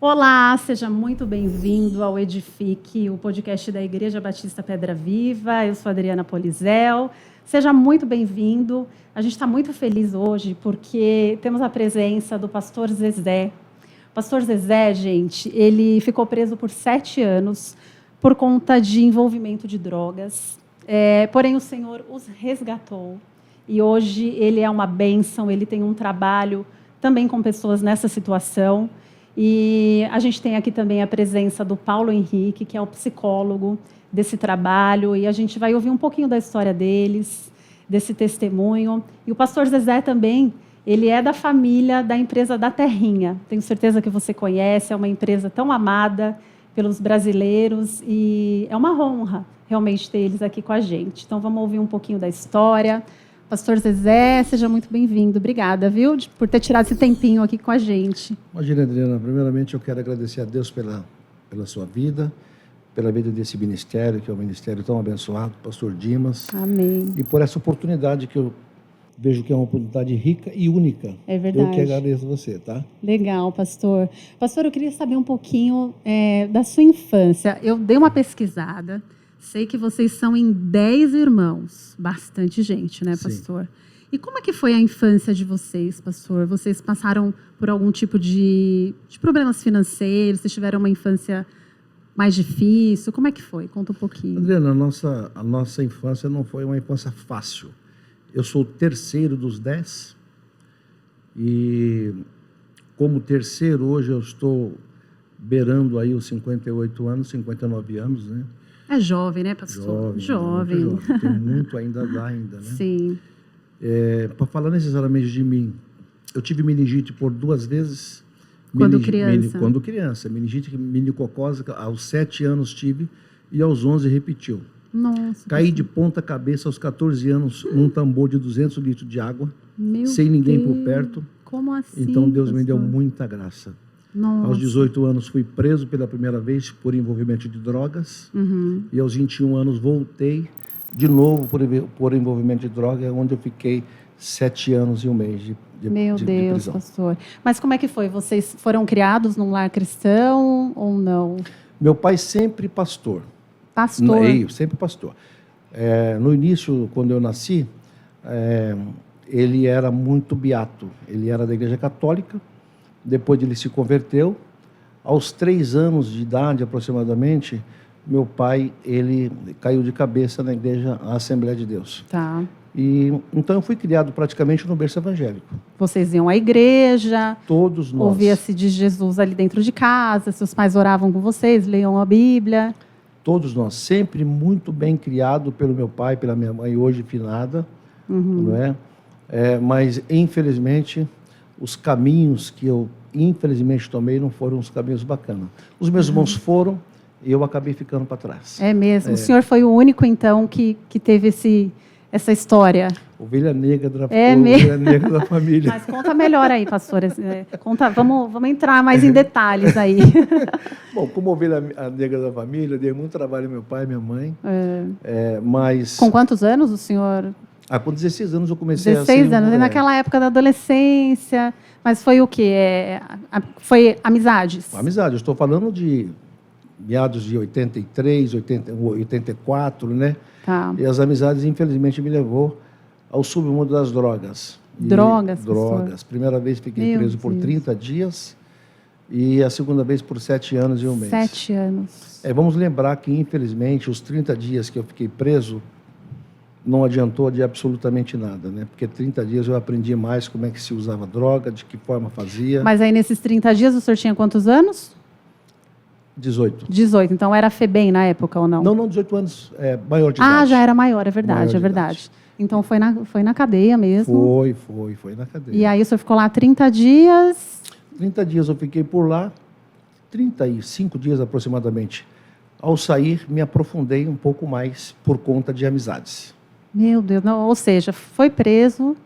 Olá, seja muito bem-vindo ao Edifique, o podcast da Igreja Batista Pedra Viva. Eu sou a Adriana Polizel. Seja muito bem-vindo. A gente está muito feliz hoje porque temos a presença do pastor Zezé. O pastor Zezé, gente, ele ficou preso por 7 anos por conta de envolvimento de drogas. Porém, o Senhor os resgatou. E hoje ele é uma bênção, ele tem um trabalho também com pessoas nessa situação. E a gente tem aqui também a presença do Paulo Henrique, que é o psicólogo desse trabalho, e a gente vai ouvir um pouquinho da história deles, desse testemunho. E o pastor Zezé também, ele é da família da empresa da Terrinha. Tenho certeza que você conhece, é uma empresa tão amada pelos brasileiros, e é uma honra realmente ter eles aqui com a gente. Então vamos ouvir um pouquinho da história. Pastor Zezé, seja muito bem-vindo. Obrigada, viu, por ter tirado esse tempinho aqui com a gente. Imagina, Adriana, primeiramente eu quero agradecer a Deus pela sua vida, pela vida desse ministério, que é um ministério tão abençoado, pastor Dimas. Amém. E por essa oportunidade que eu vejo que é uma oportunidade rica e única. É verdade. Eu que agradeço você, tá? Legal, pastor. Pastor, eu queria saber um pouquinho da sua infância. Eu dei uma pesquisada. Sei que vocês são em 10 irmãos. Bastante gente, né, pastor? Sim. E como é que foi a infância de vocês, pastor? Vocês passaram por algum tipo de problemas financeiros? Vocês tiveram uma infância mais difícil? Como é que foi? Conta um pouquinho. Adriana, a nossa infância não foi uma infância fácil. Eu sou o terceiro dos 10. E como terceiro, hoje eu estou beirando aí os 58 anos, 59 anos, né? É jovem, né, pastor? Jovem. Tem muito ainda lá, né? Sim. Para falar necessariamente de mim, eu tive meningite por 2 vezes. Quando criança? Quando criança. Meningite meningocócica, aos 7 anos tive e aos 11 repetiu. Nossa. Caí de ponta cabeça aos 14 anos num tambor de 200 litros de água, Meu sem ninguém Deus. por perto. Como assim, Então Deus pastor? me deu muita graça. Nossa. Aos 18 anos fui preso pela primeira vez por envolvimento de drogas. Uhum. E aos 21 anos voltei de novo por envolvimento de droga, onde eu fiquei 7 anos e 1 mês de Meu de Deus, prisão. pastor. Mas como é que foi? Vocês foram criados num lar cristão ou não? Meu pai sempre pastor. Pastor? Sempre pastor. No início, quando eu nasci, ele era muito beato. Ele era da Igreja Católica. Depois ele se converteu. Aos 3 anos de idade, aproximadamente, meu pai ele caiu de cabeça na igreja Assembleia de Deus. Tá. E então eu fui criado praticamente no berço evangélico. Vocês iam à igreja? Todos nós. Ouvia-se de Jesus ali dentro de casa? Seus pais oravam com vocês? Leiam a Bíblia? Todos nós. Sempre muito bem criado pelo meu pai, pela minha mãe, hoje finada. Uhum. Não é? Mas, infelizmente, os caminhos que eu, infelizmente, tomei não foram os caminhos bacanas. Os meus irmãos foram e eu acabei ficando para trás. É mesmo? O senhor foi o único, então, que teve essa história? Ovelha negra mesmo? negra da família. Mas conta melhor aí, pastor. Vamos entrar mais em detalhes aí. Bom, como ovelha negra da família, dei muito trabalho ao meu pai e minha mãe. Mas... Com quantos anos o senhor... com 16 anos eu comecei 16 anos, naquela época da adolescência. Mas foi o quê? Foi amizades? Amizade, eu estou falando de meados de 83, 84, né? Tá. E as amizades, infelizmente, me levou ao submundo das drogas. Drogas? Drogas. Primeira vez fiquei preso por 30 dias e a segunda vez por 7 anos e 1 mês. 7 anos. Vamos lembrar que, infelizmente, os 30 dias que eu fiquei preso não adiantou de absolutamente nada, né? Porque 30 dias eu aprendi mais como é que se usava droga, de que forma fazia. Mas aí nesses 30 dias o senhor tinha quantos anos? 18. 18, então era FEBEM na época ou não? Não, 18 anos, maior de idade. Já era maior, é verdade, Maior de é verdade. idade. Então foi na cadeia mesmo? Foi na cadeia. E aí o senhor ficou lá 30 dias? 30 dias eu fiquei por lá, 35 dias aproximadamente. Ao sair, me aprofundei um pouco mais por conta de amizades. Meu Deus, não, ou seja, foi preso,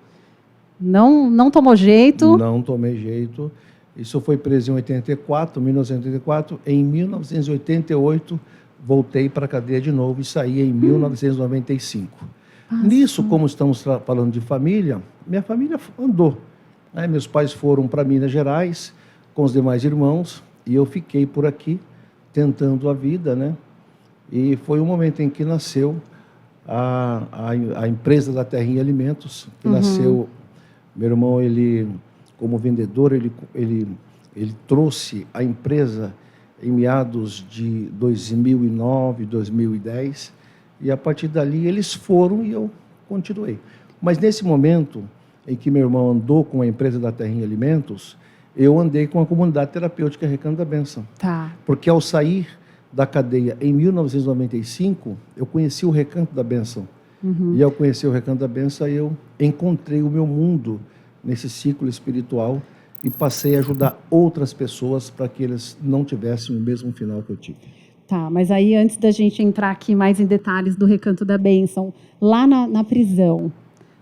não tomou jeito? Não tomei jeito. Isso foi preso em 1984. Em 1988, voltei para a cadeia de novo e saí em 1995. Nisso, como estamos falando de família, minha família andou. Meus pais foram para Minas Gerais com os demais irmãos E eu fiquei por aqui, tentando a vida, né? E foi um momento em que nasceu a empresa da Terrinha Alimentos, que nasceu... Meu irmão, ele, como vendedor, ele trouxe a empresa em meados de 2009, 2010, e a partir dali eles foram e eu continuei. Mas nesse momento em que meu irmão andou com a empresa da Terrinha Alimentos, eu andei com a comunidade terapêutica Recanto da Bênção. Tá. Porque ao sair da cadeia em 1995, eu conheci o Recanto da Bênção. E ao conhecer o Recanto da Bênção, eu encontrei o meu mundo nesse ciclo espiritual e passei a ajudar outras pessoas para que eles não tivessem o mesmo final que eu tive. Tá, mas aí antes da gente entrar aqui mais em detalhes do Recanto da Bênção, lá na prisão,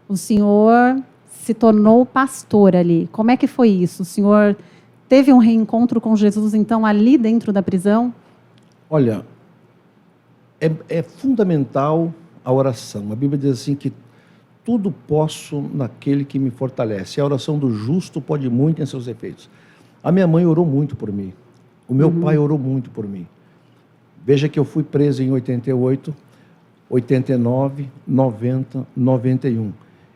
o senhor se tornou pastor ali. Como é que foi isso? O senhor teve um reencontro com Jesus, então, ali dentro da prisão? Olha, é fundamental a oração. A Bíblia diz assim que tudo posso naquele que me fortalece. A oração do justo pode muito em seus efeitos. A minha mãe orou muito por mim. O meu pai orou muito por mim. Veja que eu fui preso em 88, 89, 90, 91.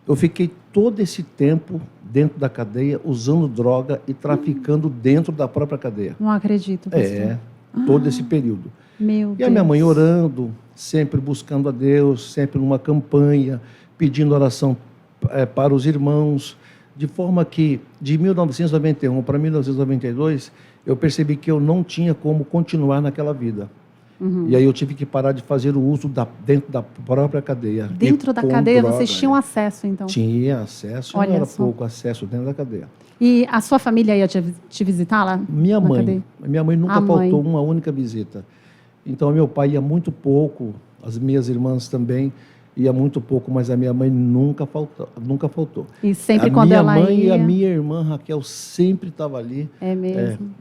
Eu fiquei todo esse tempo dentro da cadeia, usando droga e traficando dentro da própria cadeia. Não acredito, pastor. Todo esse período. Meu Deus. E a minha mãe orando, sempre buscando a Deus, sempre numa campanha, pedindo oração para os irmãos, de forma que de 1991 para 1992, eu percebi que eu não tinha como continuar naquela vida. E aí eu tive que parar de fazer o uso dentro da própria cadeia. Dentro da cadeia, vocês tinham acesso, então? Tinha acesso, não era pouco acesso dentro da cadeia. E a sua família ia te visitar lá? Minha mãe nunca faltou uma única visita. Então, meu pai ia muito pouco, as minhas irmãs também ia muito pouco, mas a minha mãe nunca faltou. E sempre quando ela ia... A minha mãe e a minha irmã Raquel sempre estavam ali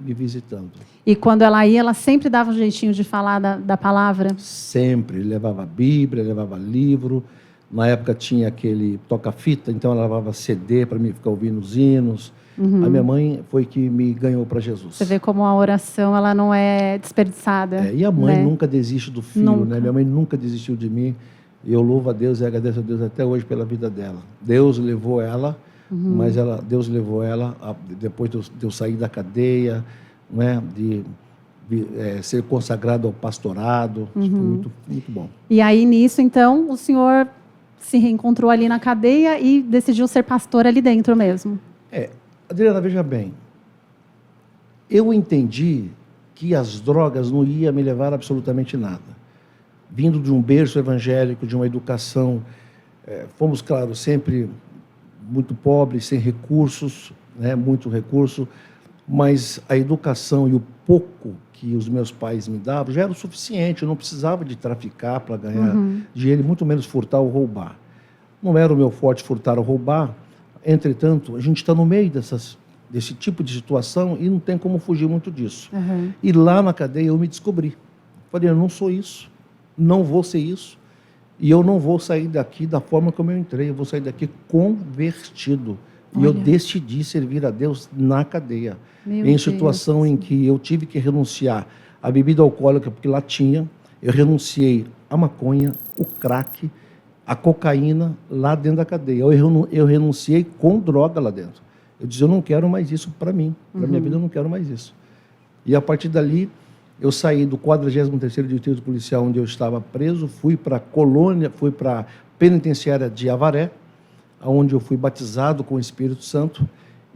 me visitando. E quando ela ia, ela sempre dava um jeitinho de falar da palavra? Sempre. Levava Bíblia, levava livro. Na época tinha aquele toca-fita, então ela levava CD para mim ficar ouvindo os hinos. A minha mãe foi que me ganhou para Jesus. Você vê como a oração ela não é desperdiçada. E a mãe nunca desiste do filho, né? Minha mãe nunca desistiu de mim. E eu louvo a Deus e agradeço a Deus até hoje pela vida dela. Deus levou ela, mas Deus levou ela depois de eu sair da cadeia, né? de ser consagrado ao pastorado. Isso foi muito, muito bom. E aí, nisso, então, o senhor se reencontrou ali na cadeia e decidiu ser pastor ali dentro mesmo. Adriana, veja bem, eu entendi que as drogas não iam me levar a absolutamente nada. Vindo de um berço evangélico, de uma educação, fomos, claro, sempre muito pobres, sem recursos, né, muito recurso, mas a educação e o pouco que os meus pais me davam já era o suficiente, eu não precisava de traficar para ganhar dinheiro, muito menos furtar ou roubar. Não era o meu forte furtar ou roubar. Entretanto, a gente está no meio desse tipo de situação e não tem como fugir muito disso. E lá na cadeia eu me descobri. Falei, eu não sou isso, não vou ser isso, e eu não vou sair daqui da forma como eu entrei, eu vou sair daqui convertido. E eu decidi servir a Deus na cadeia. Em situação em que eu tive que renunciar à bebida alcoólica, porque lá tinha, eu renunciei à maconha, o crack, a cocaína lá dentro da cadeia. Eu renunciei com droga lá dentro. Eu disse, eu não quero mais isso para mim. Para minha vida, eu não quero mais isso. E a partir dali, eu saí do 43º Distrito Policial, onde eu estava preso, fui para a colônia, fui para a penitenciária de Avaré, onde eu fui batizado com o Espírito Santo.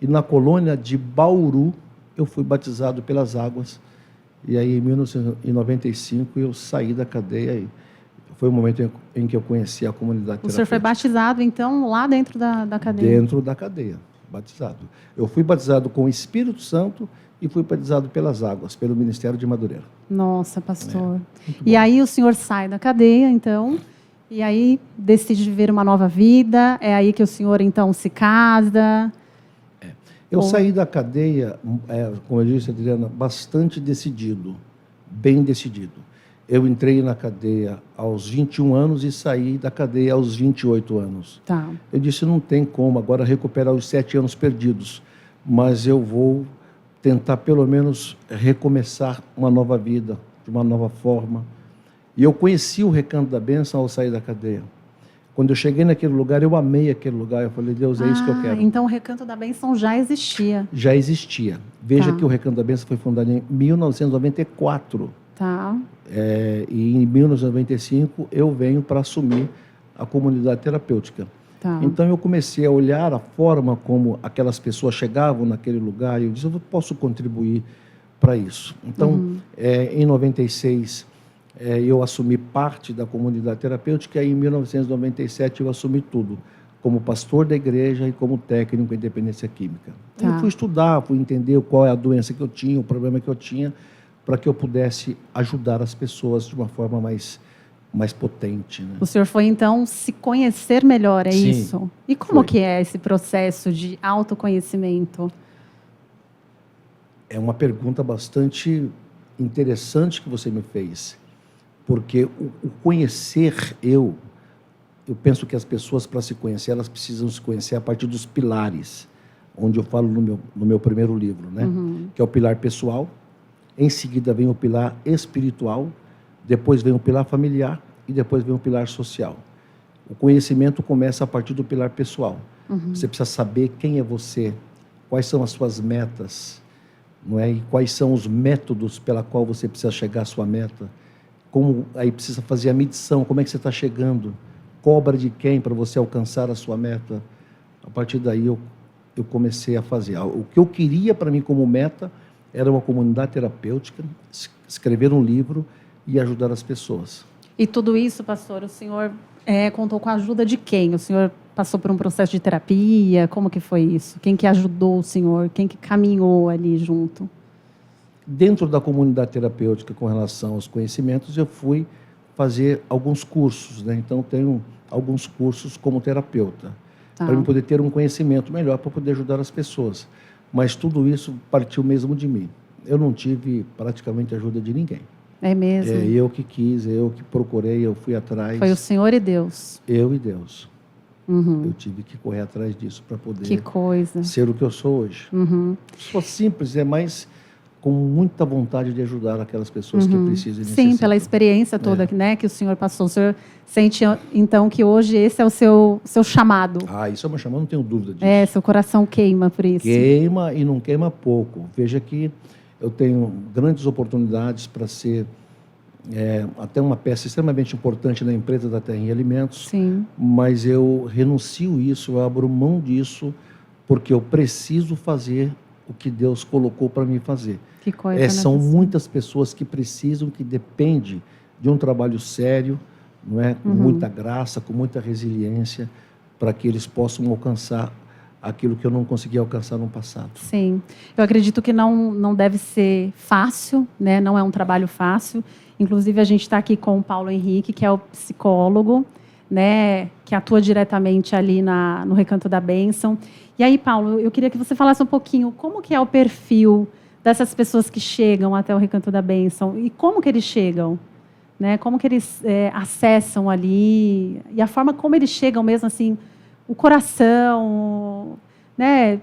E na colônia de Bauru, eu fui batizado pelas águas. E aí, em 1995, eu saí da cadeia e foi o momento em que eu conheci a comunidade terapêutica. O senhor foi batizado, então, lá dentro da cadeia? Dentro da cadeia, batizado. Eu fui batizado com o Espírito Santo e fui batizado pelas águas, pelo Ministério de Madureira. Nossa, pastor. E aí o senhor sai da cadeia, então, e aí decide viver uma nova vida, é aí que o senhor, então, se casa? Eu saí da cadeia, como eu disse, Adriana, bastante decidido, bem decidido. Eu entrei na cadeia aos 21 anos e saí da cadeia aos 28 anos. Tá. Eu disse, não tem como agora recuperar os 7 anos perdidos, mas eu vou tentar pelo menos recomeçar uma nova vida, de uma nova forma. E eu conheci o Recanto da Bênção ao sair da cadeia. Quando eu cheguei naquele lugar, eu amei aquele lugar. Eu falei, Deus, é isso que eu quero. Então o Recanto da Bênção já existia. Já existia. Veja Tá. que o Recanto da Bênção foi fundado em 1994. Tá. E em 1995 eu venho para assumir a comunidade terapêutica. Tá. Então eu comecei a olhar a forma como aquelas pessoas chegavam naquele lugar e eu disse, eu posso contribuir para isso. Então, em 96, eu assumi parte da comunidade terapêutica e em 1997 eu assumi tudo, como pastor da igreja e como técnico em dependência química. Tá. Eu fui estudar, fui entender qual é a doença que eu tinha, o problema que eu tinha, para que eu pudesse ajudar as pessoas de uma forma mais potente. Né? O senhor foi, então, se conhecer melhor, é Sim, isso? E como foi. que é esse processo de autoconhecimento? É uma pergunta bastante interessante que você me fez, porque o conhecer eu penso que as pessoas, para se conhecer, elas precisam se conhecer a partir dos pilares, onde eu falo no meu primeiro livro, né? Que é o pilar pessoal, em seguida vem o pilar espiritual, depois vem o pilar familiar e depois vem o pilar social. O conhecimento começa a partir do pilar pessoal. Você precisa saber quem é você, quais são as suas metas, não é? E quais são os métodos pela qual você precisa chegar à sua meta. Como aí precisa fazer a medição, como é que você está chegando, cobra de quem para você alcançar a sua meta. A partir daí eu comecei a fazer. O que eu queria para mim como meta era uma comunidade terapêutica, escrever um livro e ajudar as pessoas. E tudo isso, pastor, o senhor contou com a ajuda de quem? O senhor passou por um processo de terapia? Como que foi isso? Quem que ajudou o senhor? Quem que caminhou ali junto? Dentro da comunidade terapêutica, com relação aos conhecimentos, eu fui fazer alguns cursos, né? Então, tenho alguns cursos como terapeuta, para eu poder ter um conhecimento melhor, para poder ajudar as pessoas. Mas tudo isso partiu mesmo de mim. Eu não tive praticamente ajuda de ninguém. É mesmo? É eu que quis, eu que procurei, eu fui atrás. Foi o senhor e Deus? Eu e Deus. Eu tive que correr atrás disso para poder Que coisa. ser o que eu sou hoje. Sou simples, mas com muita vontade de ajudar aquelas pessoas que precisam e necessitam. Sim, pela experiência toda né, que o senhor passou. O senhor sente, então, que hoje esse é o seu chamado? Isso é uma chamada, não tenho dúvida disso. Seu coração queima por isso. Queima e não queima pouco. Veja que eu tenho grandes oportunidades para ser até uma peça extremamente importante na empresa da Terra em Alimentos. Sim. Mas eu renuncio isso, eu abro mão disso, porque eu preciso fazer o que Deus colocou para mim fazer. Que coisa, são muitas pessoas que precisam, que dependem de um trabalho sério, não é? Com muita graça, com muita resiliência, para que eles possam alcançar aquilo que eu não consegui alcançar no passado. Sim. Eu acredito que não deve ser fácil, né? Não é um trabalho fácil. Inclusive, a gente está aqui com o Paulo Henrique, que é o psicólogo, né? Que atua diretamente ali no Recanto da Bênção. E aí, Paulo, eu queria que você falasse um pouquinho como que é o perfil dessas pessoas que chegam até o Recanto da Bênção e como que eles chegam, né? Como que eles acessam ali e a forma como eles chegam mesmo, assim, o coração, né?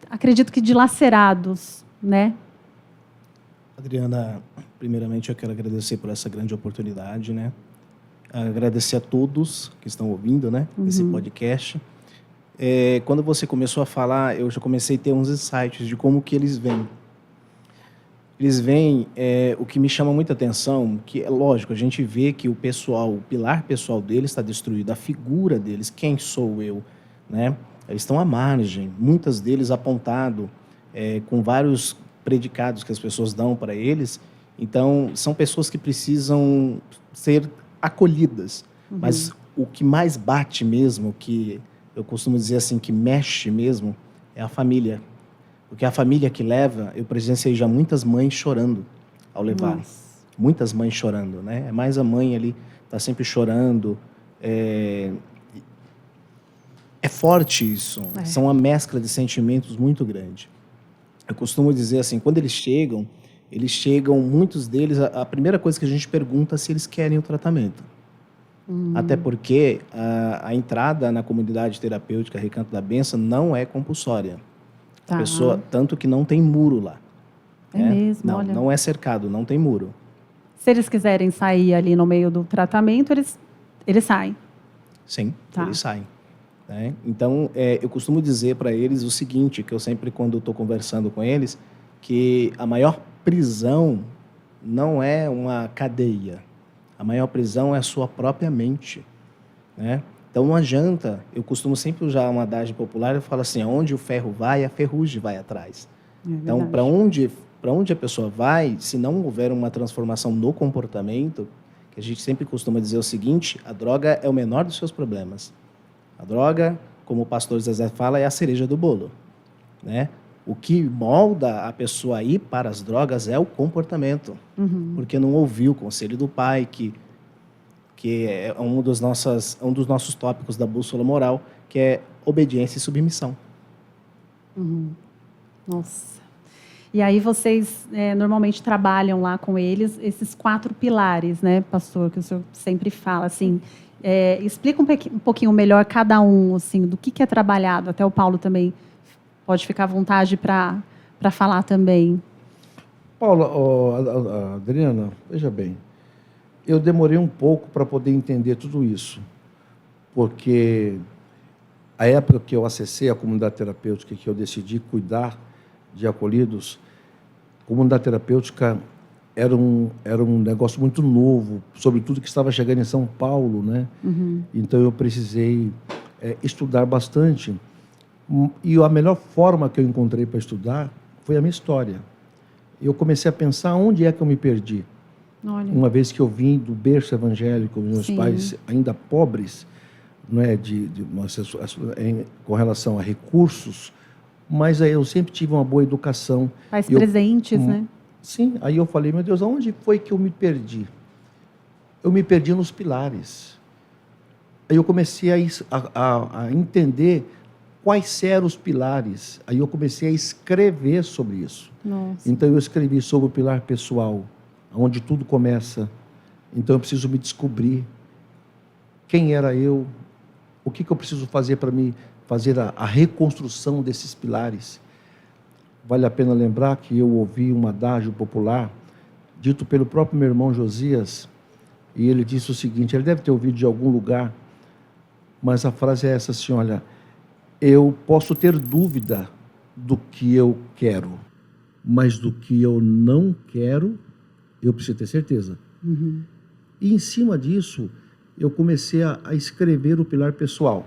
Acredito que dilacerados, né? Adriana, primeiramente eu quero agradecer por essa grande oportunidade, né? Agradecer a todos que estão ouvindo, né? Esse podcast. Quando você começou a falar, eu já comecei a ter uns insights de como que eles vêm. Eles vêm, o que me chama muita atenção, que é lógico, a gente vê que o pilar pessoal deles está destruído, a figura deles, quem sou eu, né? Eles estão à margem, muitas deles apontado com vários predicados que as pessoas dão para eles. Então, são pessoas que precisam ser acolhidas. Mas o que mais bate mesmo, que eu costumo dizer assim, que mexe mesmo, é a família. Porque a família que leva, eu presenciei já muitas mães chorando ao levar. Nossa. Muitas mães chorando, né? É mais a mãe ali, está sempre chorando. É forte isso. São uma mescla de sentimentos muito grande. Eu costumo dizer assim, quando eles chegam, muitos deles, a primeira coisa que a gente pergunta é se eles querem o tratamento. Até porque a entrada na comunidade terapêutica Recanto da Bênção não é compulsória. A pessoa, tanto que não tem muro lá. É mesmo, não, olha. não é cercado, não tem muro. Se eles quiserem sair ali no meio do tratamento, eles saem. Sim, Tá. eles saem. Né? Então, eu costumo dizer para eles o seguinte, que eu sempre, quando estou conversando com eles, que a maior prisão não é uma cadeia. A maior prisão é a sua própria mente. Né? Então, não adianta, eu costumo sempre usar uma adagem popular, eu falo assim, onde o ferro vai, a ferrugem vai atrás. Então, para onde a pessoa vai, se não houver uma transformação no comportamento, que a gente sempre costuma dizer o seguinte, a droga é o menor dos seus problemas. A droga, como o pastor Zezé fala, é a cereja do bolo. Né? O que molda a pessoa a ir para as drogas é o comportamento. Porque não ouviu o conselho do pai, que é um dos nossos tópicos da bússola moral, que é obediência e submissão. Nossa. E aí vocês normalmente trabalham lá com eles esses 4 pilares, né, pastor, que o senhor sempre fala, assim, explica um pouquinho melhor cada um, assim, do que é trabalhado. Até o Paulo também pode ficar à vontade para falar também. Paula, Adriana, veja bem, eu demorei um pouco para poder entender tudo isso, porque a época que eu acessei a comunidade terapêutica, que eu decidi cuidar de acolhidos, a comunidade terapêutica era um negócio muito novo, sobretudo que estava chegando em São Paulo, né? Então eu precisei estudar bastante. E a melhor forma que eu encontrei para estudar foi a minha história. Eu comecei a pensar onde é que eu me perdi. Olha. Uma vez que eu vim do berço evangélico, meus Sim. pais ainda pobres, não é, com relação a recursos, mas aí eu sempre tive uma boa educação. Pais presentes, né? Sim, aí eu falei, meu Deus, aonde foi que eu me perdi? Eu me perdi nos pilares. Aí eu comecei a entender quais eram os pilares. Aí eu comecei a escrever sobre isso. Nossa. Então eu escrevi sobre o pilar pessoal, onde tudo começa. Então eu preciso me descobrir quem era eu, o que eu preciso fazer para me fazer a reconstrução desses pilares. Vale a pena lembrar que eu ouvi um adágio popular dito pelo próprio meu irmão Josias, e ele disse o seguinte, ele deve ter ouvido de algum lugar, mas a frase é essa assim, olha, eu posso ter dúvida do que eu quero, mas do que eu não quero, eu preciso ter certeza. E em cima disso, eu comecei a escrever o pilar pessoal.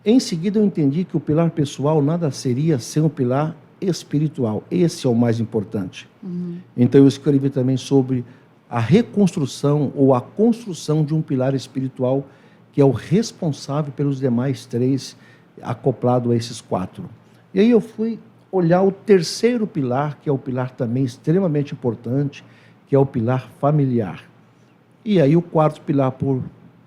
Em seguida, eu entendi que o pilar pessoal nada seria sem um pilar espiritual. Esse é o mais importante. Então, eu escrevi também sobre a reconstrução ou a construção de um pilar espiritual que é o responsável pelos demais 3, acoplado a esses 4. E aí eu fui olhar o terceiro pilar, que é o pilar também extremamente importante, que é o pilar familiar. E aí o 4º pilar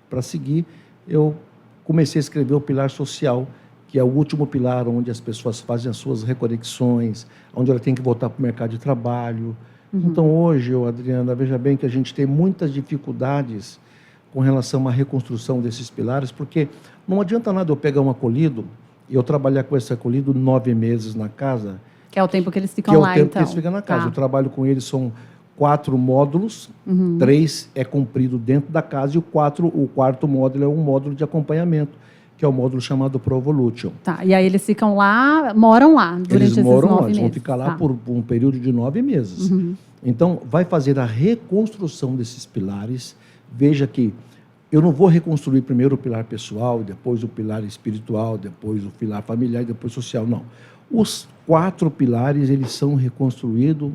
para seguir, eu comecei a escrever o pilar social, que é o último pilar onde as pessoas fazem as suas reconexões, onde ela tem que voltar para o mercado de trabalho. Então hoje, Adriana, veja bem que a gente tem muitas dificuldades com relação à reconstrução desses pilares, porque não adianta nada eu pegar um acolhido e eu trabalhar com esse acolhido 9 meses na casa. Que é o tempo que eles ficam lá, então. Que é o tempo que eles ficam na casa. Tá. Eu trabalho com eles, são 4 módulos, 3 é cumprido dentro da casa e o 4º módulo é um módulo de acompanhamento, que é o módulo chamado Provolution. Tá, e aí eles ficam lá, moram lá durante esses 9 meses. Eles vão ficar lá por um período de 9 meses. Então, vai fazer a reconstrução desses pilares. Veja que eu não vou reconstruir primeiro o pilar pessoal, depois o pilar espiritual, depois o pilar familiar e depois social. Não. Os 4 pilares, eles são reconstruídos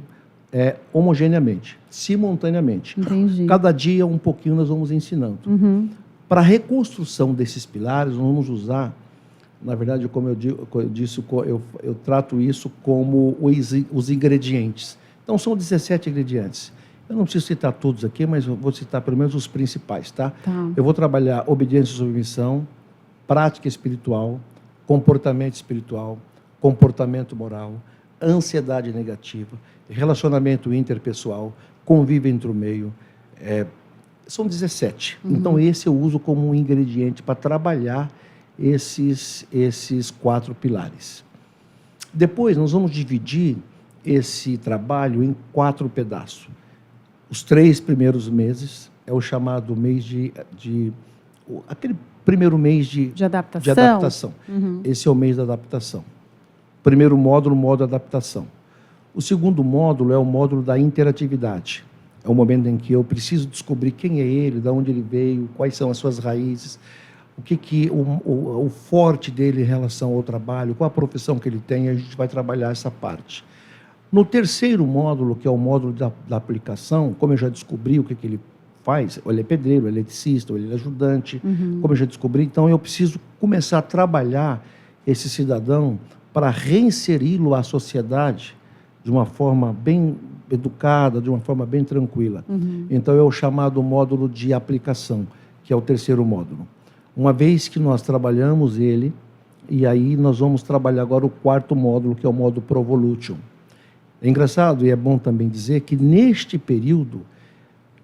homogeneamente, simultaneamente. Entendi. Cada dia, um pouquinho, nós vamos ensinando. Para a reconstrução desses pilares, nós vamos usar, na verdade, como eu disse, eu trato isso como os ingredientes. Então, são 17 ingredientes. Eu não preciso citar todos aqui, mas eu vou citar pelo menos os principais, tá? Eu vou trabalhar obediência e submissão, prática espiritual, comportamento espiritual, comportamento moral, ansiedade negativa, relacionamento interpessoal, convívio entre o meio. São 17. Então, esse eu uso como um ingrediente para trabalhar esses 4 pilares. Depois, nós vamos dividir esse trabalho em 4 pedaços. Os 3 primeiros meses é o chamado mês aquele primeiro mês de adaptação. Esse é o mês da adaptação. Primeiro módulo, modo adaptação. O segundo módulo é o módulo da interatividade. É o momento em que eu preciso descobrir quem é ele, de onde ele veio, quais são as suas raízes, o forte dele em relação ao trabalho, qual a profissão que ele tem, a gente vai trabalhar essa parte. No terceiro módulo, que é o módulo da aplicação, como eu já descobri o que ele faz, ou ele é pedreiro, ou ele é eletricista, ou ele é ajudante, como eu já descobri, então eu preciso começar a trabalhar esse cidadão para reinseri-lo à sociedade de uma forma bem educada, de uma forma bem tranquila. Então é o chamado módulo de aplicação, que é o terceiro módulo. Uma vez que nós trabalhamos ele, e aí nós vamos trabalhar agora o quarto módulo, que é o módulo Provolution. É engraçado e é bom também dizer que neste período,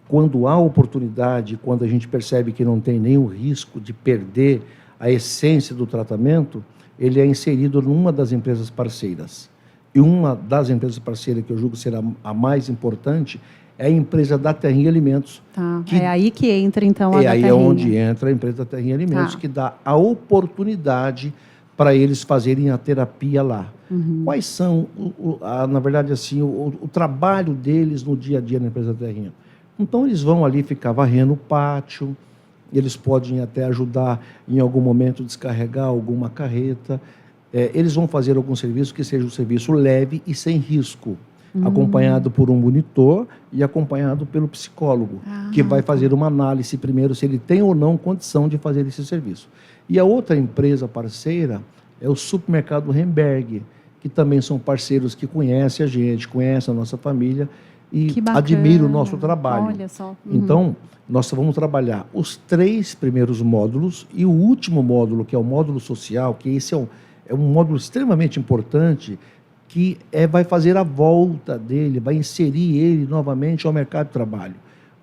quando há oportunidade, quando a gente percebe que não tem nenhum risco de perder a essência do tratamento, ele é inserido numa das empresas parceiras. E uma das empresas parceiras que eu julgo ser a mais importante é a empresa da Terrinha Alimentos. Tá. É aí que entra, então, a da Terrinha. É aí onde entra a empresa da Terrinha Alimentos, que dá a oportunidade para eles fazerem a terapia lá. Quais são, na verdade, assim, o trabalho deles no dia a dia na empresa da Terrinha? Então, eles vão ali ficar varrendo o pátio, eles podem até ajudar, em algum momento, descarregar alguma carreta. Eles vão fazer algum serviço que seja um serviço leve e sem risco, acompanhado por um monitor e acompanhado pelo psicólogo, que vai fazer uma análise primeiro se ele tem ou não condição de fazer esse serviço. E a outra empresa parceira é o supermercado Remberg, que também são parceiros que conhecem a gente, conhecem a nossa família e admiram o nosso trabalho. Olha só. Então, nós vamos trabalhar os 3 primeiros módulos e o último módulo, que é o módulo social, que esse é um módulo extremamente importante, que vai fazer a volta dele, vai inserir ele novamente ao mercado de trabalho.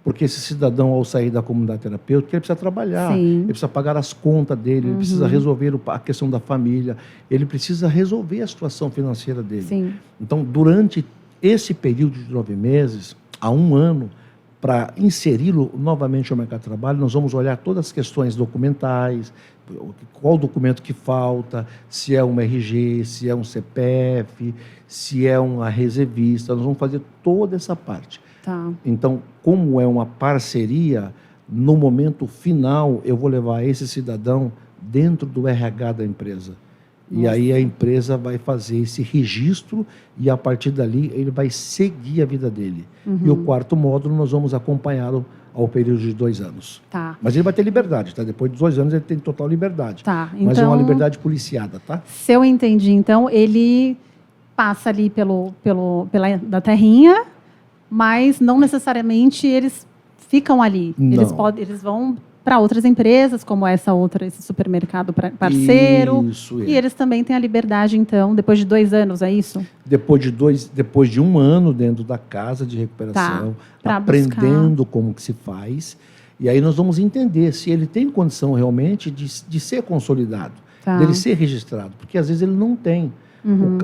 Porque esse cidadão, ao sair da comunidade terapêutica, ele precisa trabalhar, ele precisa pagar as contas dele, ele precisa resolver a questão da família, ele precisa resolver a situação financeira dele. Sim. Então, durante esse período de 9 meses a 1 ano, para inseri-lo novamente ao mercado de trabalho, nós vamos olhar todas as questões documentais, qual documento que falta, se é um RG, se é um CPF, se é uma reservista, nós vamos fazer toda essa parte. Tá. Então, como é uma parceria, no momento final, eu vou levar esse cidadão dentro do RH da empresa. E aí a empresa vai fazer esse registro e, a partir dali, ele vai seguir a vida dele. E o quarto módulo, nós vamos acompanhá-lo ao período de 2 anos. Tá. Mas ele vai ter liberdade, tá? Depois de 2 anos, ele tem total liberdade. Tá. Mas é uma liberdade policiada, tá? Se eu entendi, então, ele passa ali pela da Terrinha, mas não necessariamente eles ficam ali. Não. Eles vão para outras empresas, como esse supermercado parceiro. Isso, e eles também têm a liberdade, então, depois de 2 anos, é isso? Depois de 1 ano dentro da casa de recuperação, aprendendo como que se faz. E aí nós vamos entender se ele tem condição realmente de ser consolidado, dele ser registrado, porque às vezes ele não tem.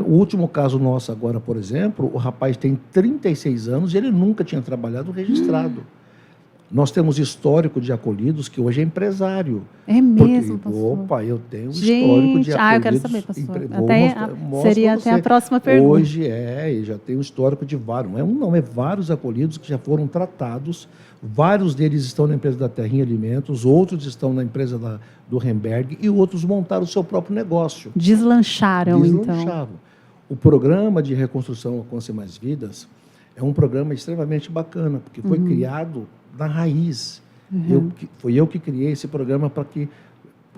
O último caso nosso agora, por exemplo, o rapaz tem 36 anos e ele nunca tinha trabalhado registrado. Nós temos histórico de acolhidos que hoje é empresário. É mesmo, pastor? Opa, eu tenho histórico de acolhidos. Eu quero saber, pastor. Seria até a próxima pergunta. Hoje e já tem um histórico de vários. Não é um, não, é vários acolhidos que já foram tratados. Vários deles estão na empresa da Terrinha Alimentos, outros estão na empresa do Remberg e outros montaram o seu próprio negócio. Deslancharam, então. O programa de reconstrução Alcance Mais Vidas é um programa extremamente bacana, porque foi criado na raiz. Foi eu que criei esse programa para que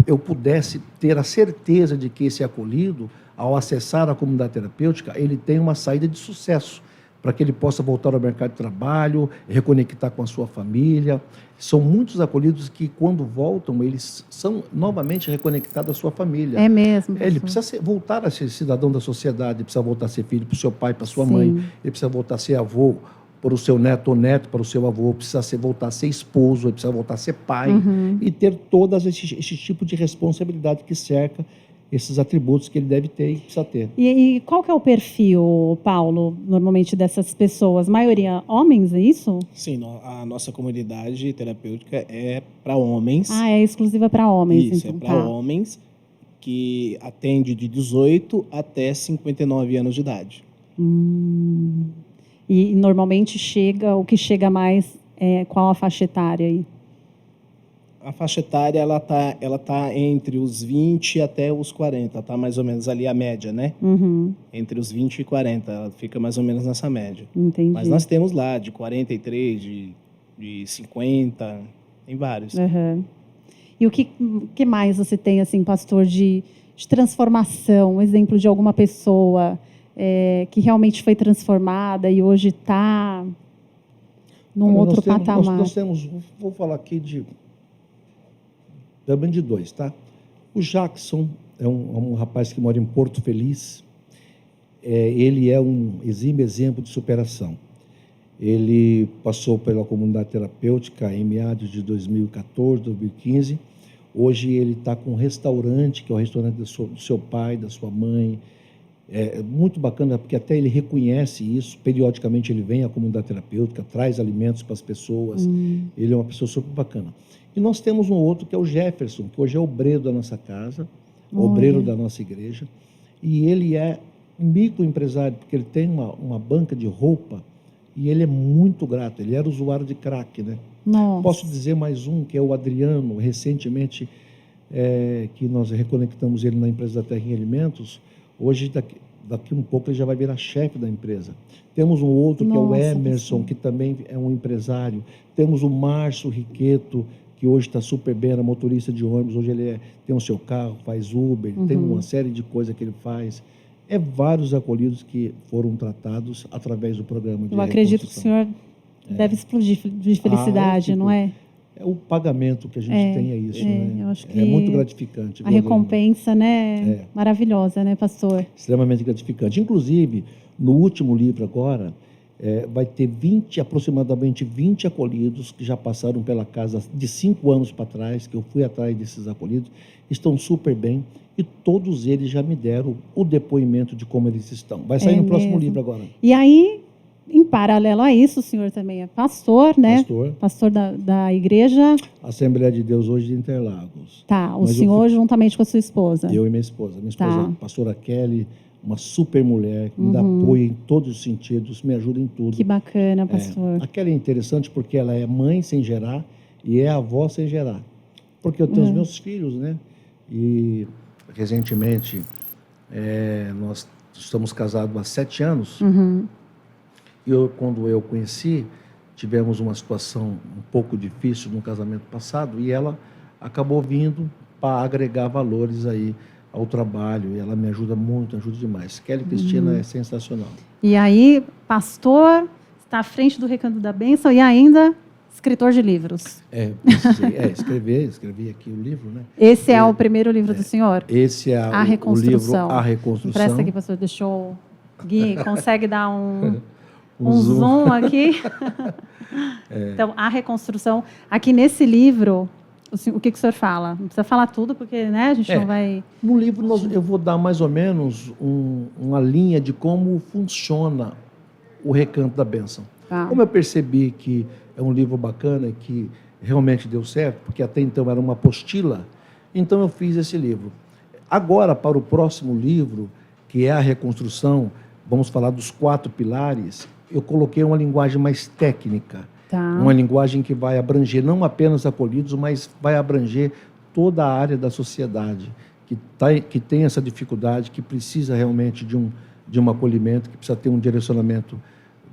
eu pudesse ter a certeza de que esse acolhido, ao acessar a comunidade terapêutica, ele tem uma saída de sucesso, para que ele possa voltar ao mercado de trabalho, reconectar com a sua família. São muitos acolhidos que, quando voltam, eles são novamente reconectados à sua família. É mesmo. Ele precisa voltar a ser cidadão da sociedade, ele precisa voltar a ser filho para o seu pai, para a sua mãe, ele precisa voltar a ser avô para o seu neto ou neto, para o seu avô, precisa voltar a ser esposo, ele precisa voltar a ser pai e ter todas esse tipo de responsabilidade que cerca esses atributos que ele deve ter e precisa ter. E qual que é o perfil, Paulo, normalmente dessas pessoas? Maioria homens, é isso? Sim, a nossa comunidade terapêutica é para homens. Ah, é exclusiva para homens. Isso, então, é para homens que atende de 18 até 59 anos de idade. E normalmente o que chega mais, qual a faixa etária aí? A faixa etária ela tá entre os 20 até os 40, tá mais ou menos ali a média, né? Uhum. Entre os 20 e 40, ela fica mais ou menos nessa média. Entendi. Mas nós temos lá de 43, de 50, tem vários. Uhum. E o que mais você tem, assim, pastor, de transformação? Um exemplo de alguma pessoa que realmente foi transformada e hoje está num outro patamar? Nós temos, vou falar aqui também de dois, tá? O Jackson é um rapaz que mora em Porto Feliz. Ele é um exímio exemplo de superação. Ele passou pela comunidade terapêutica em meados de 2014, 2015. Hoje ele está com um restaurante, que é o restaurante do seu pai, da sua mãe. É muito bacana, porque até ele reconhece isso. Periodicamente ele vem à comunidade terapêutica, traz alimentos para as pessoas. Ele é uma pessoa super bacana. E nós temos um outro, que é o Jefferson, que hoje é obreiro da nossa casa, obreiro da nossa igreja. E ele é microempresário, porque ele tem uma banca de roupa e ele é muito grato. Ele era usuário de crack, né? Nossa. Posso dizer mais um, que é o Adriano, recentemente, que nós reconectamos ele na empresa da Terra em Alimentos. Hoje, daqui um pouco, ele já vai virar chefe da empresa. Temos um outro, que é o Emerson, que também é um empresário. Temos o Márcio Riqueto, que hoje está super bem, era motorista de ônibus. Hoje ele tem o seu carro, faz Uber, tem uma série de coisas que ele faz. Vários acolhidos que foram tratados através do programa de Eu acredito que o senhor deve explodir de felicidade, não é? O pagamento que a gente tem isso, né? Eu acho que é muito gratificante. A recompensa, né? Maravilhosa, né, pastor? Extremamente gratificante. Inclusive, no último livro agora, vai ter aproximadamente 20 acolhidos que já passaram pela casa de 5 anos para trás, que eu fui atrás desses acolhidos, estão super bem e todos eles já me deram o depoimento de como eles estão. Vai sair no próximo livro agora. E aí, em paralelo a isso, o senhor também é pastor, né? Pastor da igreja... Assembleia de Deus hoje de Interlagos. Tá, o senhor juntamente com a sua esposa. Eu e minha esposa. Minha esposa, a pastora Kelly, uma super mulher, que me dá apoio em todos os sentidos, me ajuda em tudo. Que bacana, pastor. A Kelly é interessante porque ela é mãe sem gerar e é avó sem gerar. Porque eu tenho os meus filhos, né? E recentemente nós estamos casados há 7 anos. Quando eu conheci, tivemos uma situação um pouco difícil no casamento passado e ela acabou vindo para agregar valores aí ao trabalho, e ela me ajuda muito, ajuda demais. Kelly Cristina é sensacional. E aí, pastor, está à frente do Recanto da Bênção e ainda escritor de livros. Escrevi aqui o livro, né? Esse é o primeiro livro do senhor? Esse é o livro A Reconstrução. Empresta aqui, pastor, deixou... Gui, consegue dar um zoom aqui? Então, A Reconstrução. Aqui nesse livro... O que o senhor fala? Não precisa falar tudo, porque a gente não vai... No livro, eu vou dar mais ou menos uma linha de como funciona o Recanto da Bênção. Como eu percebi que é um livro bacana e que realmente deu certo, porque até então era uma apostila, então eu fiz esse livro. Agora, para o próximo livro, que é A Reconstrução, vamos falar dos 4 pilares, eu coloquei uma linguagem mais técnica. Uma linguagem que vai abranger não apenas acolhidos, mas vai abranger toda a área da sociedade que tem essa dificuldade, que precisa realmente de um acolhimento, que precisa ter um direcionamento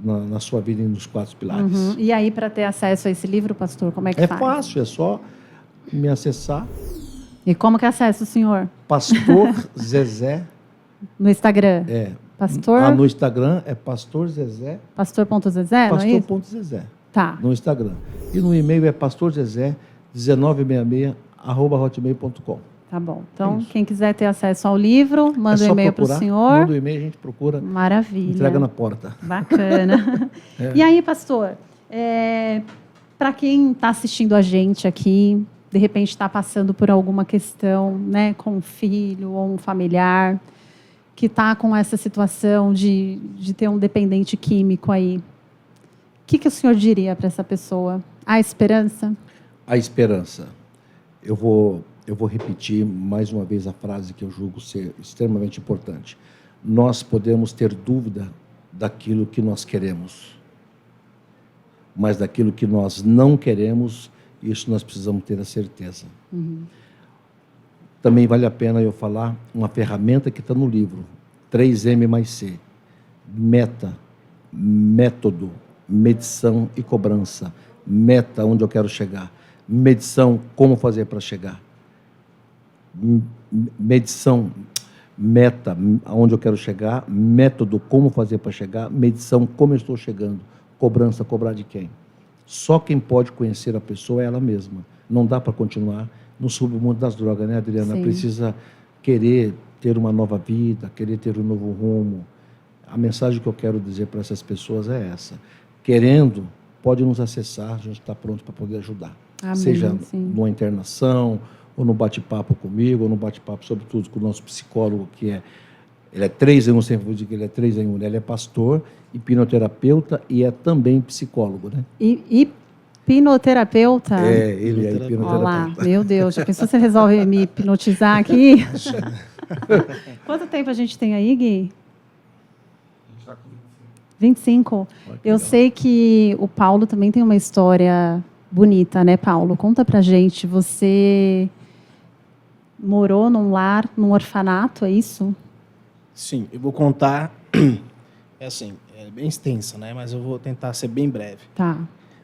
na sua vida nos 4 pilares. E aí, para ter acesso a esse livro, pastor, como é que faz? É fácil, é só me acessar. E como que acessa o senhor? Pastor Zezé. No Instagram? Pastor... no Instagram é Pastor Zezé. Pastor.zezé, não é isso? Pastor.zezé. Tá. No Instagram. E no e-mail é pastorzezé1966@hotmail.com. Tá bom. Então, quem quiser ter acesso ao livro, manda um e-mail para o senhor. Manda um e-mail, a gente procura. Maravilha. Entrega na porta. Bacana. E aí, pastor, para quem está assistindo a gente aqui, de repente está passando por alguma questão, né, com um filho ou um familiar, que está com essa situação de ter um dependente químico aí. O que o senhor diria para essa pessoa? Há esperança? A esperança. Eu vou repetir mais uma vez a frase que eu julgo ser extremamente importante. Nós podemos ter dúvida daquilo que nós queremos, mas daquilo que nós não queremos, isso nós precisamos ter a certeza. Também vale a pena eu falar uma ferramenta que está no livro, 3M mais C. Meta, método, medição e cobrança. Meta, onde eu quero chegar. Medição, como fazer para chegar. Medição, meta, aonde eu quero chegar. Método, como fazer para chegar. Medição, como eu estou chegando. Cobrança, cobrar de quem? Só quem pode conhecer a pessoa é ela mesma. Não dá para continuar no submundo das drogas, né, Adriana? Sim. Precisa querer ter uma nova vida, querer ter um novo rumo. A mensagem que eu quero dizer para essas pessoas é essa. Querendo, pode nos acessar, a gente está pronto para poder ajudar. Amém, seja sim. numa internação, ou no bate-papo comigo, ou no bate-papo, sobretudo, com o nosso psicólogo, que ele é 3 em 1, sempre vou dizer que ele é 3 em 1. Ele é pastor, hipnoterapeuta e é também psicólogo, né? Hipnoterapeuta? É, ele é Olá, hipnoterapeuta. meu Deus, já pensou se você resolve me hipnotizar aqui? Quanto tempo a gente tem aí, Gui? 25. Eu sei que o Paulo também tem uma história bonita, né, Paulo? Conta pra gente. Você morou num lar, num orfanato, é isso? Sim, eu vou contar. É assim, é bem extensa, né? Mas eu vou tentar ser bem breve. Tá.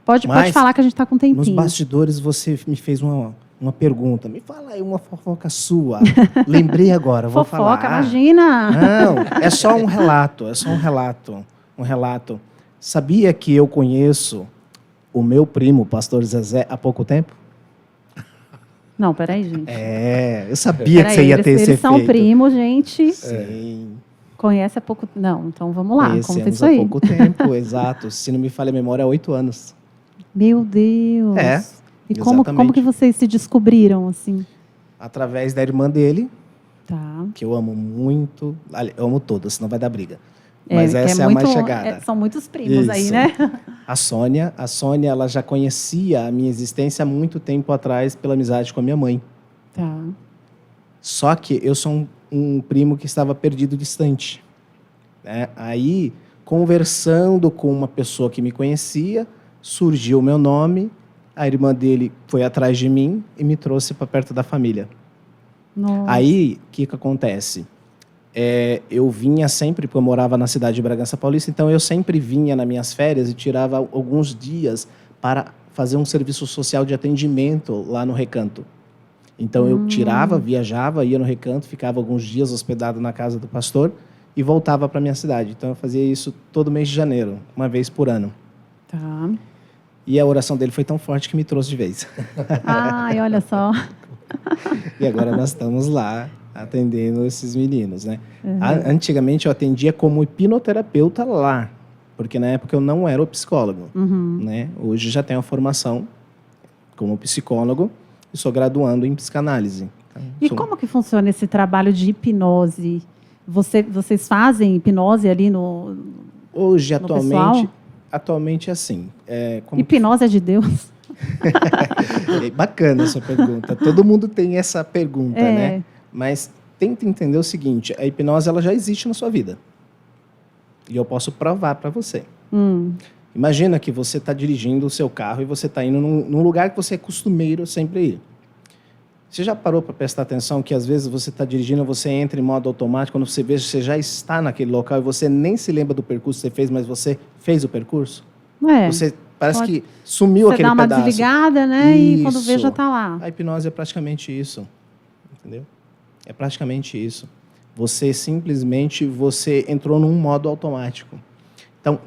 Pode Mas, falar que a gente está com um tempinho. Nos bastidores, você me fez uma pergunta. Me fala aí uma fofoca sua. Lembrei agora, vou falar. Fofoca, imagina! Não, é só um relato, um relato. Sabia que eu conheço o meu primo, o pastor Zezé, há pouco tempo? Não, peraí, gente. Eu sabia que você ia ter esse eles são efeito. primos, gente. Sim. Conhece há pouco... Não, então vamos lá, conta Conhecemos isso há aí. pouco tempo, exato. Se não me falha a memória, há 8 anos. Meu Deus! E como exatamente. que vocês se descobriram, assim? Através da irmã dele, Tá. que eu amo muito. Eu amo todas, senão vai dar briga. Mas essa é a mais chegada. São muitos primos aí, Isso. né? A Sônia, ela já conhecia a minha existência há muito tempo atrás pela amizade com a minha mãe. Tá. Só que eu sou um primo que estava perdido distante. Né? Aí, conversando com uma pessoa que me conhecia, surgiu o meu nome, a irmã dele foi atrás de mim e me trouxe para perto da família. Nossa. Aí, o que acontece? Eu vinha sempre, porque eu morava na cidade de Bragança Paulista, então eu sempre vinha nas minhas férias e tirava alguns dias para fazer um serviço social de atendimento lá no Recanto. Então eu tirava, viajava, ia no Recanto, ficava alguns dias hospedado na casa do pastor e voltava para minha cidade. Então eu fazia isso todo mês de janeiro, uma vez por ano. Tá. E a oração dele foi tão forte que me trouxe de vez. Ai, olha só. E agora nós estamos lá atendendo esses meninos, né? Antigamente eu atendia como hipnoterapeuta lá, porque na época eu não era o psicólogo, né? Hoje já tenho a formação como psicólogo e sou graduando em psicanálise. Então, E como que funciona esse trabalho de hipnose? Vocês fazem hipnose ali no hoje, pessoal? atualmente é assim. Hipnose é de Deus? É bacana essa pergunta. Todo mundo tem essa pergunta, né? Mas tenta entender o seguinte, a hipnose ela já existe na sua vida. E eu posso provar para você. Imagina que você está dirigindo o seu carro e você está indo num lugar que você é costumeiro sempre ir. Você já parou para prestar atenção que às vezes você está dirigindo, você entra em modo automático, quando você vê, você já está naquele local e você nem se lembra do percurso que você fez, mas você fez o percurso? Você parece que sumiu aquele pedaço. Você dá uma desligada, né? Isso. E quando vê, já está lá. A hipnose é praticamente isso. Entendeu? É praticamente isso. Você simplesmente entrou num modo automático. Então,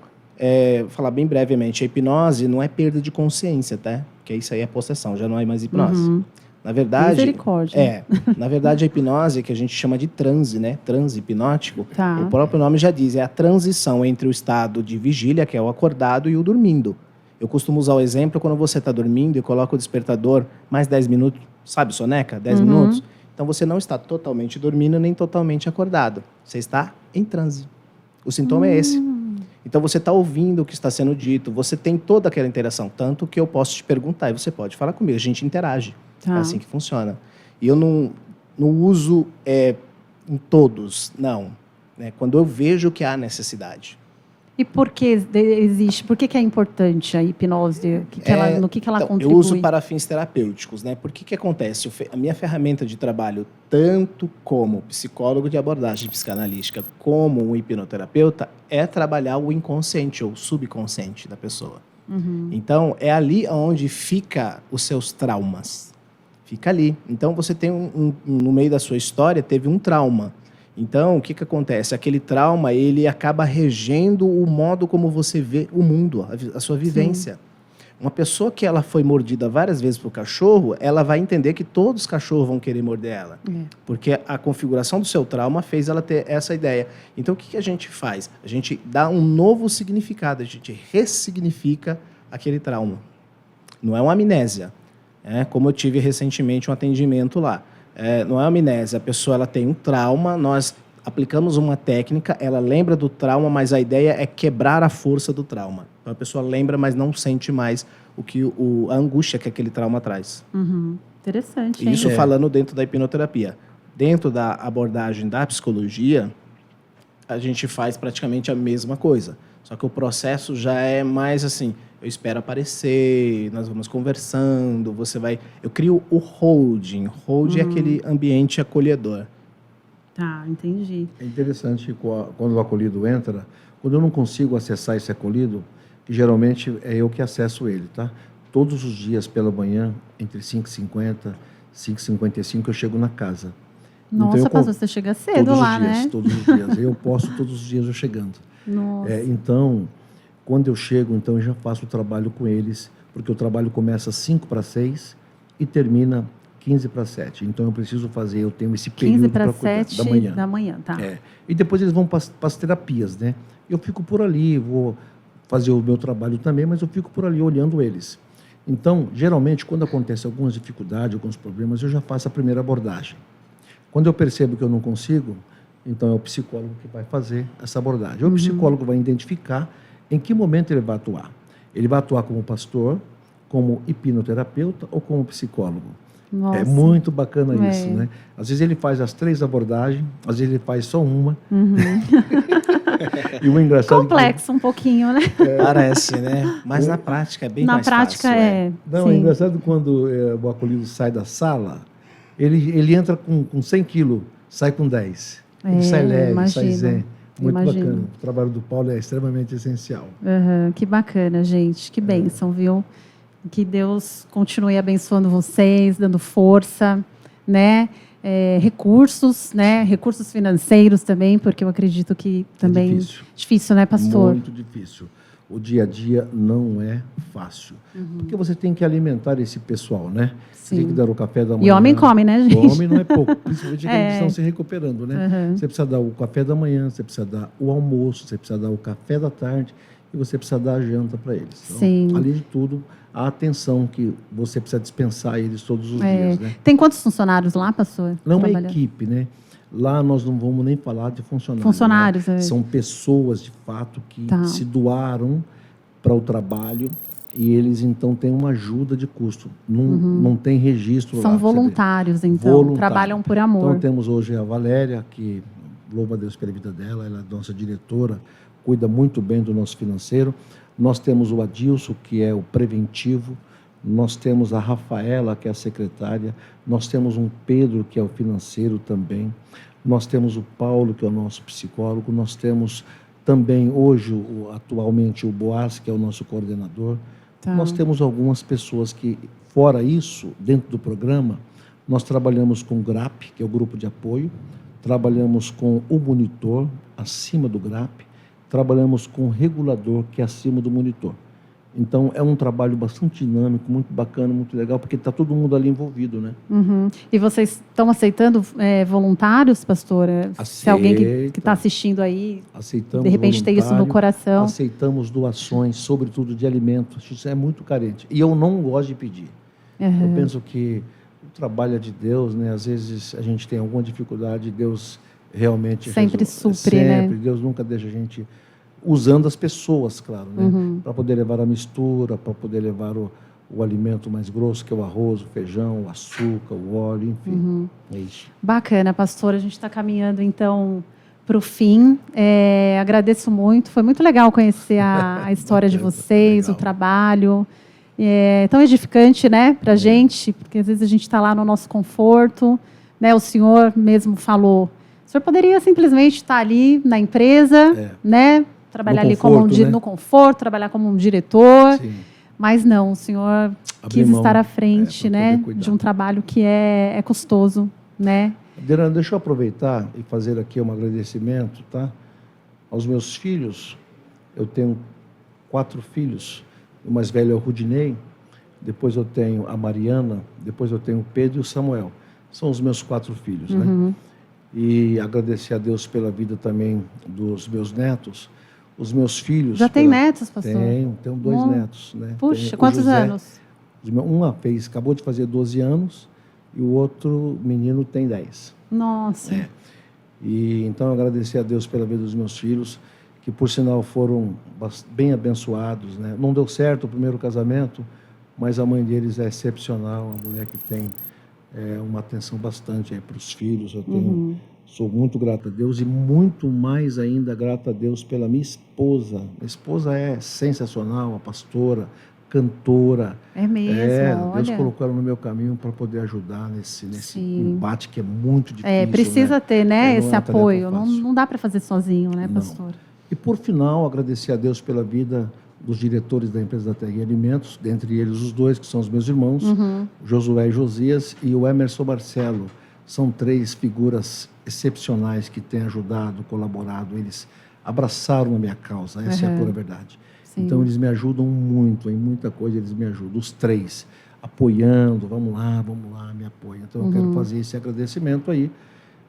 vou falar bem brevemente, a hipnose não é perda de consciência, tá? Porque isso aí é possessão, já não é mais hipnose. Na verdade, misericórdia. Na verdade, a hipnose, que a gente chama de transe, né? Transe hipnótico, Tá. o próprio nome já diz, é a transição entre o estado de vigília, que é o acordado, e o dormindo. Eu costumo usar o exemplo quando você está dormindo e coloca o despertador mais 10 minutos, sabe, soneca? 10 minutos. Então, você não está totalmente dormindo nem totalmente acordado. Você está em transe. O sintoma é esse. Então, você está ouvindo o que está sendo dito, você tem toda aquela interação. Tanto que eu posso te perguntar e você pode falar comigo. A gente interage. É assim que funciona. E eu não uso em todos, não. Né? Quando eu vejo que há necessidade. E por que existe? Por que é importante a hipnose? No que ela contribui? Eu uso para fins terapêuticos, né? Porque que acontece? A minha ferramenta de trabalho, tanto como psicólogo de abordagem psicanalítica, como um hipnoterapeuta, é trabalhar o inconsciente ou subconsciente da pessoa. Então, é ali onde fica os seus traumas. Fica ali. Então, você tem no meio da sua história, teve um trauma. Então, o que acontece? Aquele trauma, ele acaba regendo o modo como você vê o mundo, a sua vivência. Sim. Uma pessoa que ela foi mordida várias vezes por cachorro, ela vai entender que todos os cachorros vão querer morder ela. Porque a configuração do seu trauma fez ela ter essa ideia. Então, o que a gente faz? A gente dá um novo significado, a gente ressignifica aquele trauma. Não é uma amnésia. Como eu tive recentemente um atendimento lá. Não é amnésia, a pessoa ela tem um trauma, nós aplicamos uma técnica, ela lembra do trauma, mas a ideia é quebrar a força do trauma. Então a pessoa lembra, mas não sente mais a angústia que aquele trauma traz. Interessante. Hein? Isso falando dentro da hipnoterapia. Dentro da abordagem da psicologia, a gente faz praticamente a mesma coisa. Só que o processo já é mais assim, eu espero aparecer, nós vamos conversando, eu crio o holding. Holding é aquele ambiente acolhedor. Tá, entendi. É interessante quando o acolhido entra, quando eu não consigo acessar esse acolhido, que geralmente é eu que acesso ele, tá? Todos os dias pela manhã, entre 5h50 e 5h55, eu chego na casa. Nossa, então, pastor, você chega cedo lá, né? Todos os dias. Eu posso todos os dias eu chegando. Nossa. Então, quando eu chego, então eu já faço o trabalho com eles, porque o trabalho começa às 5h para 6 e termina 5h para 7. Então eu preciso fazer, eu tenho esse período para cuidar 5h para 7 da manhã, tá? E depois eles vão para as terapias, né? Eu fico por ali, vou fazer o meu trabalho também, mas eu fico por ali olhando eles. Então, geralmente, quando acontece algumas dificuldades, alguns problemas, eu já faço a primeira abordagem. Quando eu percebo que eu não consigo, então é o psicólogo que vai fazer essa abordagem. O psicólogo vai identificar em que momento ele vai atuar. Ele vai atuar como pastor, como hipnoterapeuta ou como psicólogo. Nossa. É muito bacana isso, né? Às vezes ele faz as 3 abordagens, às vezes ele faz só uma. E o engraçado complexo um pouquinho, né? Parece, né? Mas na prática é bem mais fácil. Na prática Não, sim. É engraçado quando o acolhido sai da sala, ele entra com 100 quilos, sai com 10. Ele sai leve, sai zen. Muito bacana. O trabalho do Paulo é extremamente essencial. Que bacana, gente. Que bênção, viu? Que Deus continue abençoando vocês, dando força, né? Recursos, né? Recursos financeiros também, porque eu acredito que também... Difícil, né, pastor? Muito difícil. O dia a dia não é fácil. Porque você tem que alimentar esse pessoal, né? Você tem que dar o café da manhã. E homem come, né, gente? Homem não é pouco, principalmente aqueles que estão se recuperando, né? Você precisa dar o café da manhã, você precisa dar o almoço, você precisa dar o café da tarde e você precisa dar a janta para eles. Então, sim. Além de tudo, a atenção que você precisa dispensar a eles todos os dias, né? Tem quantos funcionários lá, pastor? Não é equipe, né? Lá nós não vamos nem falar de funcionários. Funcionários, né? São pessoas, de fato, que se doaram para o trabalho e eles, então, têm uma ajuda de custo. Não tem registro São lá. São voluntários, então. Trabalham por amor. Então, temos hoje a Valéria, que, louva a Deus pela vida dela, ela é nossa diretora, cuida muito bem do nosso financeiro. Nós temos o Adilson, que é o preventivo. Nós temos a Rafaela, que é a secretária. Nós temos um Pedro, que é o financeiro também. Nós temos o Paulo, que é o nosso psicólogo. Nós temos também, hoje, atualmente, o Boaz, que é o nosso coordenador. Tá. Nós temos algumas pessoas que, fora isso, dentro do programa, nós trabalhamos com o GRAP, que é o Grupo de Apoio. Trabalhamos com o monitor, acima do GRAP. Trabalhamos com o regulador, que é acima do monitor. Então, é um trabalho bastante dinâmico, muito bacana, muito legal, porque está todo mundo ali envolvido, né? Uhum. E vocês estão aceitando voluntários, pastora? Se alguém que está assistindo aí, aceitamos de repente tem isso no coração. Aceitamos doações, sobretudo de alimentos. Isso é muito carente. E eu não gosto de pedir. Eu penso que o trabalho é de Deus, né? Às vezes a gente tem alguma dificuldade, Deus realmente sempre supre, né? Deus nunca deixa a gente usando as pessoas, claro, né? Para poder levar a mistura, para poder levar o alimento mais grosso, que é o arroz, o feijão, o açúcar, o óleo, enfim. É isso. Bacana, pastor. A gente está caminhando, então, para o fim. Agradeço muito. Foi muito legal conhecer a história de vocês, o trabalho. É tão edificante, né, para a gente, porque às vezes a gente está lá no nosso conforto, né? O senhor mesmo falou, o senhor poderia simplesmente estar ali na empresa, né? Trabalhar no ali conforto, como né? no conforto, trabalhar como um diretor. Sim. Mas não, o senhor quis estar à frente, né, de um trabalho que é custoso, né? Adriana, deixa eu aproveitar e fazer aqui um agradecimento, tá? Aos meus filhos. Eu tenho 4 filhos. O mais velho é o Rudinei, depois eu tenho a Mariana, depois eu tenho o Pedro e o Samuel. São os meus 4 filhos, né? E agradecer a Deus pela vida também dos meus netos. Os meus filhos... Já tem netos, pastor? Tenho 2 netos, né? Puxa, quantos anos? Acabou de fazer 12 anos e o outro menino tem 10. Nossa. E então agradecer a Deus pela vida dos meus filhos, que por sinal foram bem abençoados, né? Não deu certo o primeiro casamento, mas a mãe deles é excepcional, uma mulher que tem uma atenção bastante para os filhos. Eu sou muito grato a Deus e muito mais ainda grato a Deus pela minha esposa. Minha esposa é sensacional, a pastora, cantora. É mesmo, Deus colocou ela no meu caminho para poder ajudar nesse embate que é muito difícil. Precisa, né? Ter, né, esse apoio. Não dá para fazer sozinho, né, pastor? E por final, agradecer a Deus pela vida dos diretores da empresa da Terra e Alimentos, dentre eles os 2 que são os meus irmãos, Josué e Josias, e o Emerson Marcelo. São 3 figuras excepcionais que têm ajudado, colaborado. Eles abraçaram a minha causa, essa é a pura verdade. Sim. Então, eles me ajudam muito, em muita coisa eles me ajudam. Os 3, apoiando, vamos lá, me apoiam. Então, eu quero fazer esse agradecimento aí,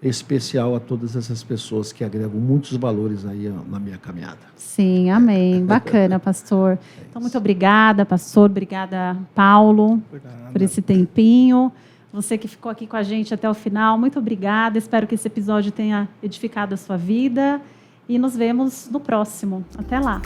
especial a todas essas pessoas que agregam muitos valores aí na minha caminhada. Sim, amém. Bacana, pastor. Então, muito obrigada, pastor. Obrigada, Paulo, por esse tempinho. Você que ficou aqui com a gente até o final, muito obrigada. Espero que esse episódio tenha edificado a sua vida. E nos vemos no próximo. Até lá.